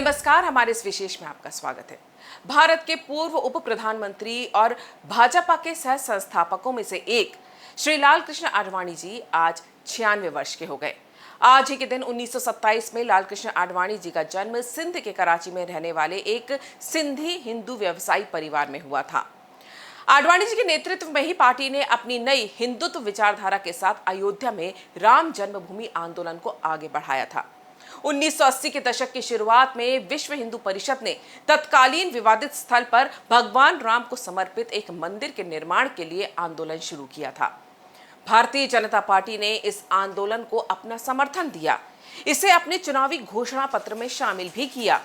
नमस्कार, हमारे इस विशेष में आपका स्वागत है। भारत के पूर्व उप प्रधानमंत्री और भाजपा के सह संस्थापकों में से एक श्री लाल कृष्ण आडवाणी जी आज 96 वर्ष के हो गए। आज ही के दिन 1927 में लाल कृष्ण आडवाणी जी का जन्म सिंध के कराची में रहने वाले एक सिंधी हिंदू व्यवसायी परिवार में हुआ था। आडवाणी जी के नेतृत्व में ही पार्टी ने अपनी नई हिंदुत्व विचारधारा के साथ अयोध्या में राम जन्मभूमि आंदोलन को आगे बढ़ाया था। 1980 के दशक की शुरुआत में विश्व हिंदू परिषद ने तत्कालीन विवादित स्थल पर भगवान राम को समर्पित एक मंदिर के निर्माण के लिए आंदोलन शुरू किया था। भारतीय जनता पार्टी ने इस आंदोलन को अपना समर्थन दिया, इसे अपने चुनावी घोषणा पत्र में शामिल भी किया।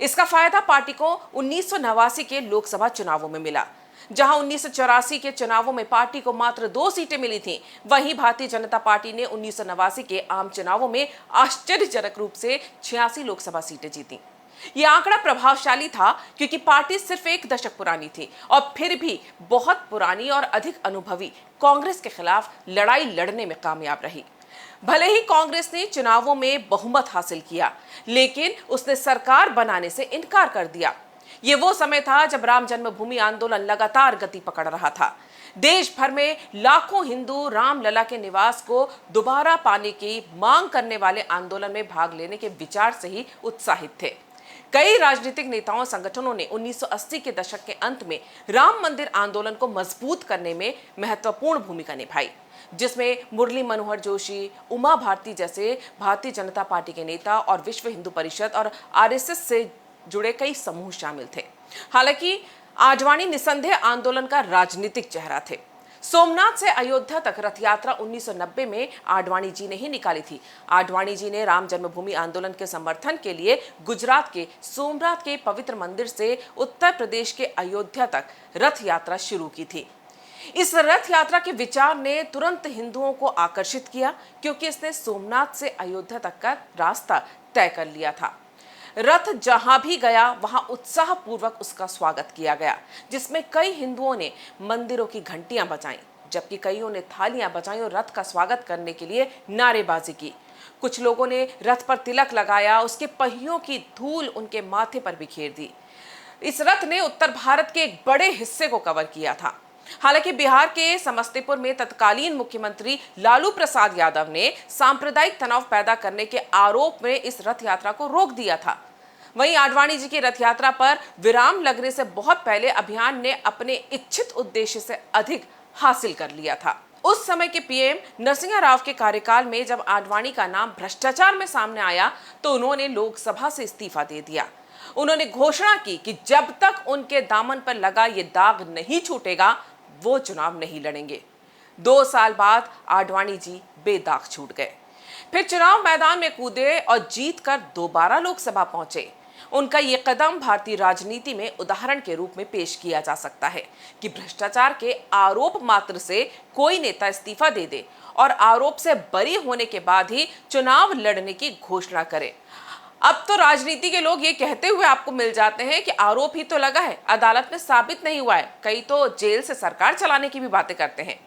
इसका फायदा पार्टी को 1989 के लोकसभा चुनावों में मिला। जहां 1984 के चुनावों में पार्टी को मात्र 2 सीटें मिली थीं, वहीं भारतीय जनता पार्टी ने 1989 के आम चुनावों में आश्चर्यजनक रूप से 86 लोकसभा सीटें जीती। यह आंकड़ा प्रभावशाली था क्योंकि पार्टी सिर्फ एक दशक पुरानी थी और फिर भी बहुत पुरानी और अधिक अनुभवी कांग्रेस के खिलाफ लड़ाई लड़ने में कामयाब रही। भले ही कांग्रेस ने चुनावों में बहुमत हासिल किया, लेकिन उसने सरकार बनाने से इनकार कर दिया। ये वो समय था जब राम जन्मभूमि आंदोलन लगातार गति पकड़ रहा था। देश भर में लाखों हिंदू रामलला के निवास को दोबारा पाने की मांग करने वाले आंदोलन में भाग लेने के विचार से ही उत्साहित थे। कई राजनीतिक नेताओं संगठनों ने 1980 के दशक के अंत में राम मंदिर आंदोलन को मजबूत करने में महत्वपूर्ण भूमिका निभाई, जिसमें मुरली मनोहर जोशी, उमा भारती जैसे भारतीय जनता पार्टी के नेता और विश्व हिंदू परिषद और आरएसएस से जुड़े कई समूह शामिल थे। हालांकि आडवाणी निसंदेह आंदोलन का राजनीतिक चेहरा थे। सोमनाथ से अयोध्या तक रथ यात्रा 1990 में आडवाणी जी ने ही निकाली थी। आडवाणी जी ने राम जन्मभूमि आंदोलन के समर्थन के लिए गुजरात के सोमनाथ के पवित्र मंदिर से उत्तर प्रदेश के अयोध्या तक रथ यात्रा शुरू की थी। इस रथ यात्रा के विचार ने तुरंत हिंदुओं को आकर्षित किया, क्योंकि इसने सोमनाथ से अयोध्या तक का रास्ता तय कर लिया था। रथ जहां भी गया वहां उत्साहपूर्वक उसका स्वागत किया गया, जिसमें कई हिंदुओं ने मंदिरों की घंटियां बजाईं, जबकि कईयों ने थालियां बजाईं और रथ का स्वागत करने के लिए नारेबाजी की। कुछ लोगों ने रथ पर तिलक लगाया, उसके पहियों की धूल उनके माथे पर बिखेर दी। इस रथ ने उत्तर भारत के एक बड़े हिस्से को कवर किया था। हालांकि बिहार के समस्तीपुर में तत्कालीन मुख्यमंत्री लालू प्रसाद यादव ने सांप्रदायिक तनाव पैदा करने के आरोप में इस रथ यात्रा को रोक दिया था। वहीं आडवाणी जी की रथ यात्रा पर विराम लगने से बहुत पहले अभियान ने अपने इच्छित उद्देश्य से अधिक हासिल कर लिया था। उस समय के पीएम नरसिंह राव के कार्यकाल में जब आडवाणी का नाम भ्रष्टाचार में सामने आया तो उन्होंने लोकसभा से इस्तीफा दे दिया। उन्होंने घोषणा की कि जब तक उनके दामन पर लगा ये दाग नहीं छूटेगा, वो चुनाव नहीं लड़ेंगे। 2 साल बाद आडवाणी जी बेदाग छूट गए। फिर चुनाव मैदान में कूदे और जीतकर दोबारा लोकसभा पहुंचे। उनका ये कदम भारतीय राजनीति में उदाहरण के रूप में पेश किया जा सकता है कि भ्रष्टाचार के आरोप मात्र से कोई नेता इस्तीफा दे दे और आरोप से बरी होने के बाद ही चुनाव लड़ने की घोषणा करे। अब तो राजनीति के लोग ये कहते हुए आपको मिल जाते हैं कि आरोप ही तो लगा है, अदालत में साबित नहीं हुआ है। कई तो जेल से सरकार चलाने की भी बातें करते हैं।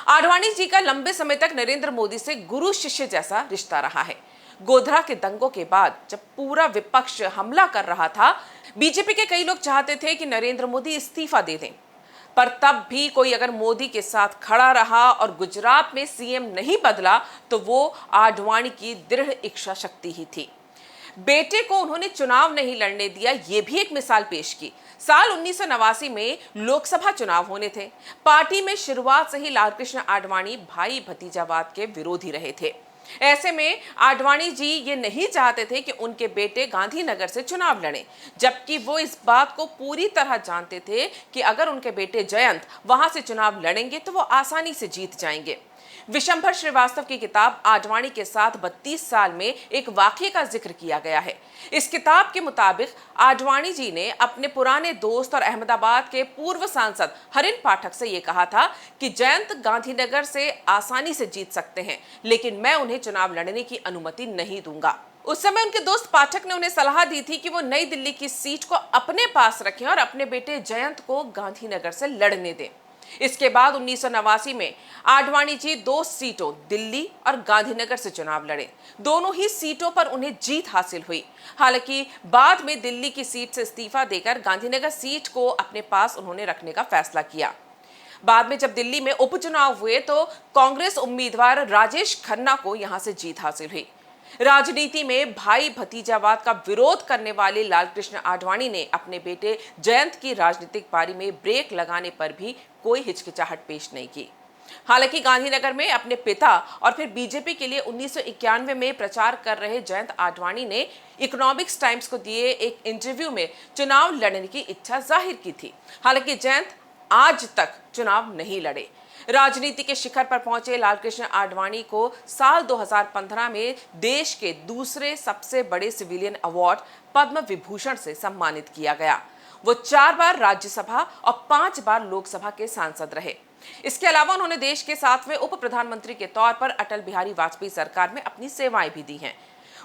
आडवाणी जी का लंबे समय तक नरेंद्र मोदी से गुरु शिष्य जैसा रिश्ता रहा है। गोधरा के दंगों के बाद जब पूरा विपक्ष हमला कर रहा था, बीजेपी के कई लोग चाहते थे कि नरेंद्र मोदी इस्तीफा दे दें, पर तब भी कोई अगर मोदी के साथ खड़ा रहा और गुजरात में सीएम नहीं बदला तो वो आडवाणी की दृढ़ इच्छा शक्ति ही थी। बेटे को उन्होंने चुनाव नहीं लड़ने दिया, ये भी एक मिसाल पेश की। साल 1989 में लोकसभा चुनाव होने थे। पार्टी में शुरुआत से ही लालकृष्ण आडवाणी भाई भतीजावाद के विरोधी रहे थे। ऐसे में आडवाणी जी ये नहीं चाहते थे कि उनके बेटे गांधीनगर से चुनाव लड़ें, जबकि वो इस बात को पूरी तरह जानते थे कि अगर उनके बेटे जयंत वहां से चुनाव लड़ेंगे तो वो आसानी से जीत जाएंगे। विशंभर श्रीवास्तव की किताब आडवाणी के साथ 32 साल में एक वाकये का जिक्र किया गया है। इस किताब के मुताबिक आडवाणी जी ने अपने पुराने दोस्त और अहमदाबाद के पूर्व सांसद हरिन पाठक से ये कहा था कि जयंत गांधीनगर से आसानी से जीत सकते हैं, लेकिन मैं उन्हें चुनाव लड़ने की अनुमति नहीं दूंगा। उस समय उनके दोस्त पाठक ने उन्हें सलाह दी थी कि वो नई दिल्ली की सीट को अपने पास रखें और अपने बेटे जयंत को गांधीनगर से लड़ने दें। इसके बाद 1989 में आडवाणी जी 2 सीटों दिल्ली और गांधीनगर से चुनाव लड़े। दोनों ही सीटों पर उन्हें जीत हासिल हुई। हालांकि बाद में दिल्ली की सीट से इस्तीफा देकर गांधीनगर सीट को अपने पास उन्होंने रखने का फैसला किया। बाद में जब दिल्ली में उपचुनाव हुए तो कांग्रेस उम्मीदवार राजेश खन्ना को यहां से जीत हासिल हुई। राजनीति में भाई भतीजावाद का विरोध करने वाले लालकृष्ण आडवाणी ने अपने बेटे जयंत की राजनीतिक पारी में ब्रेक लगाने पर भी कोई हिचकिचाहट पेश नहीं की। हालांकि गांधीनगर में अपने पिता और फिर बीजेपी के लिए 1991 में प्रचार कर रहे जयंत आडवाणी ने इकोनॉमिक्स टाइम्स को दिए एक इंटरव्यू में चुनाव लड़ने की इच्छा जाहिर की थी। हालांकि जयंत आज तक चुनाव नहीं लड़े। राजनीति के शिखर पर पहुंचे लालकृष्ण आडवाणी को साल 2015 में देश के दूसरे सबसे बड़े सिविलियन अवार्ड पद्म विभूषण से सम्मानित किया गया। वो 4 बार राज्यसभा और 5 बार लोकसभा के सांसद रहे। इसके अलावा उन्होंने देश के 7वें उप प्रधानमंत्री के तौर पर अटल बिहारी वाजपेयी सरकार में अपनी सेवाएं भी दी हैं।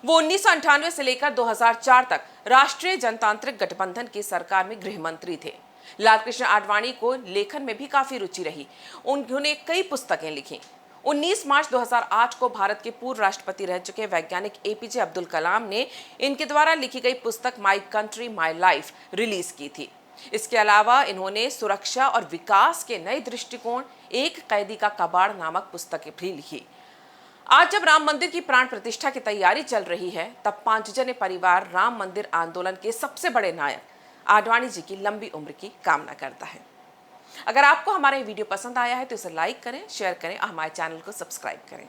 वो 1998 से लेकर 2004 तक राष्ट्रीय जनतांत्रिक गठबंधन की सरकार में गृह मंत्री थे। लालकृष्ण आडवाणी को लेखन में भी काफी रुचि रही। उन्होंने कई पुस्तकें लिखी। 19 मार्च 2008 को भारत के पूर्व राष्ट्रपति रह चुके वैज्ञानिक एपीजे अब्दुल कलाम ने इनके द्वारा लिखी गई पुस्तक my country my life release की थी। इसके अलावा इन्होंने सुरक्षा और विकास के नए दृष्टिकोण, एक कैदी का कबाड़ नामक पुस्तकें भी लिखी। आज जब राम मंदिर की प्राण प्रतिष्ठा की तैयारी चल रही है, तब पांचजन्य परिवार राम मंदिर आंदोलन के सबसे बड़े नायक आडवाणी जी की लंबी उम्र की कामना करता है। अगर आपको हमारा ये वीडियो पसंद आया है तो इसे लाइक करें, शेयर करें और हमारे चैनल को सब्सक्राइब करें।